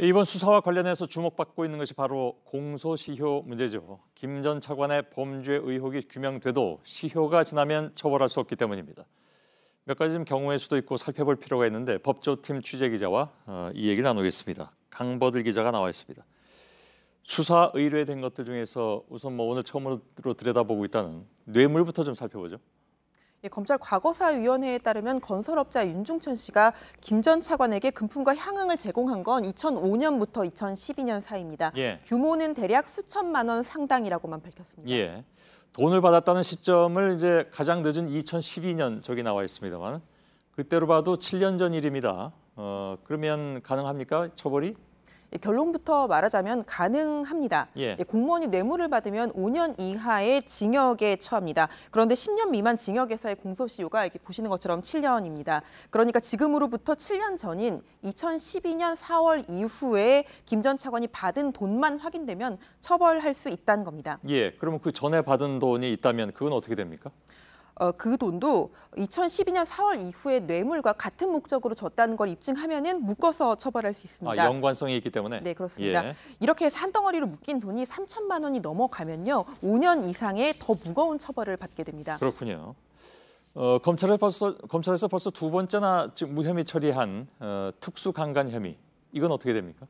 이번 수사와 관련해서 주목받고 있는 것이 바로 공소시효 문제죠. 김 전 차관의 범죄 의혹이 규명돼도 시효가 지나면 처벌할 수 없기 때문입니다. 몇 가지 좀 경우의 수도 있고 살펴볼 필요가 있는데 법조팀 취재기자와 이 얘기를 나누겠습니다. 강버들 기자가 나와 있습니다. 수사 의뢰된 것들 중에서 우선 오늘 처음으로 들여다보고 있다는 뇌물부터 좀 살펴보죠. 검찰 과거사위원회에 따르면 건설업자 윤중천 씨가 김 전 차관에게 금품과 향응을 제공한 건 2005년부터 2012년 사이입니다. 예. 규모는 대략 수천만 원 상당이라고만 밝혔습니다. 예. 돈을 받았다는 시점을 이제 가장 늦은 2012년 저기 나와 있습니다만 그때로 봐도 7년 전 일입니다. 그러면 가능합니까? 처벌이? 결론부터 말하자면 가능합니다. 예. 공무원이 뇌물을 받으면 5년 이하의 징역에 처합니다. 그런데 10년 미만 징역에서의 공소시효가 이렇게 보시는 것처럼 7년입니다. 그러니까 지금으로부터 7년 전인 2012년 4월 이후에 김 전 차관이 받은 돈만 확인되면 처벌할 수 있다는 겁니다. 예. 그러면 그 전에 받은 돈이 있다면 그건 어떻게 됩니까? 그 돈도 2012년 4월 이후에 뇌물과 같은 목적으로 줬다는 걸 입증하면은 묶어서 처벌할 수 있습니다. 연관성이 있기 때문에? 네, 그렇습니다. 예. 이렇게 해서 한 덩어리로 묶인 돈이 3천만 원이 넘어가면요. 5년 이상의 더 무거운 처벌을 받게 됩니다. 그렇군요. 검찰에서 벌써 두 번째나 지금 무혐의 처리한 특수강간 혐의. 이건 어떻게 됩니까?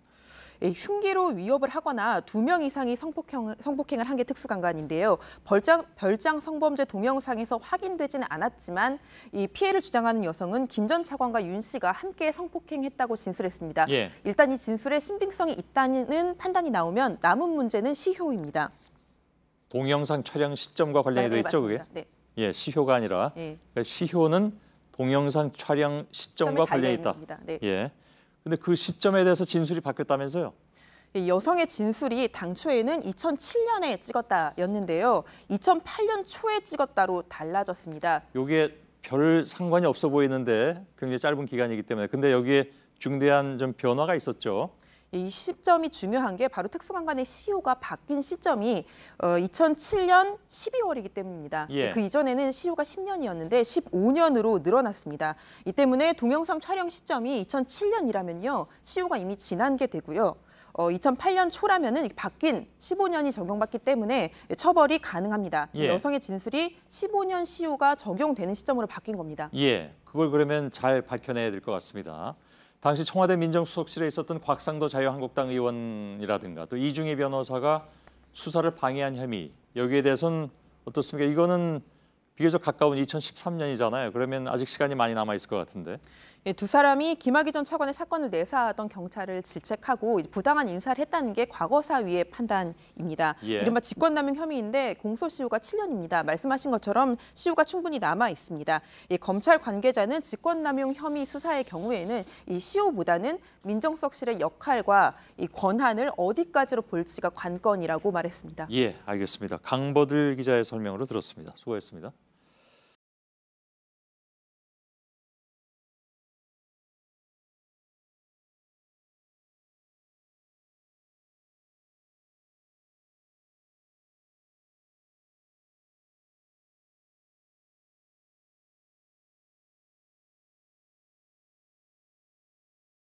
흉기로 위협을 하거나 2명 이상이 성폭행을 한 게 특수강간인데요. 별장 성범죄 동영상에서 확인되지는 않았지만 이 피해를 주장하는 여성은 김 전 차관과 윤 씨가 함께 성폭행했다고 진술했습니다. 예. 일단 이 진술에 신빙성이 있다는 판단이 나오면 남은 문제는 시효입니다. 동영상 촬영 시점과 관련이 돼 있죠, 그게? 네. 예, 시효가 아니라 그러니까 시효는 동영상 촬영 시점과 관련이 있다. 네. 예. 근데 그 시점에 대해서 진술이 바뀌었다면서요? 여성의 진술이 당초에는 2007년에 찍었다였는데요. 2008년 초에 찍었다로 달라졌습니다. 이게 별 상관이 없어 보이는데 굉장히 짧은 기간이기 때문에 근데 여기에 중대한 좀 변화가 있었죠. 이 시점이 중요한 게 바로 특수강간의 시효가 바뀐 시점이 2007년 12월이기 때문입니다. 예. 그 이전에는 시효가 10년이었는데 15년으로 늘어났습니다. 이 때문에 동영상 촬영 시점이 2007년이라면요. 시효가 이미 지난 게 되고요. 2008년 초라면은 바뀐 15년이 적용받기 때문에 처벌이 가능합니다. 예. 여성의 진술이 15년 시효가 적용되는 시점으로 바뀐 겁니다. 예, 그걸 그러면 잘 밝혀내야 될 것 같습니다. 당시 청와대 민정수석실에 있었던 곽상도 자유한국당 의원이라든가 또 이중희 변호사가 수사를 방해한 혐의 여기에 대해서는 어떻습니까? 이거는 비교적 가까운 2013년이잖아요. 그러면 아직 시간이 많이 남아 있을 것 같은데. 예, 두 사람이 김학의 전 차관의 사건을 내사하던 경찰을 질책하고 부당한 인사를 했다는 게 과거사위의 판단입니다. 예. 이른바 직권남용 혐의인데 공소시효가 7년입니다. 말씀하신 것처럼 시효가 충분히 남아 있습니다. 검찰 관계자는 직권남용 혐의 수사의 경우에는 이 시효보다는 민정수석실의 역할과 이 권한을 어디까지로 볼지가 관건이라고 말했습니다. 예, 알겠습니다. 강버들 기자의 설명으로 들었습니다. 수고했습니다.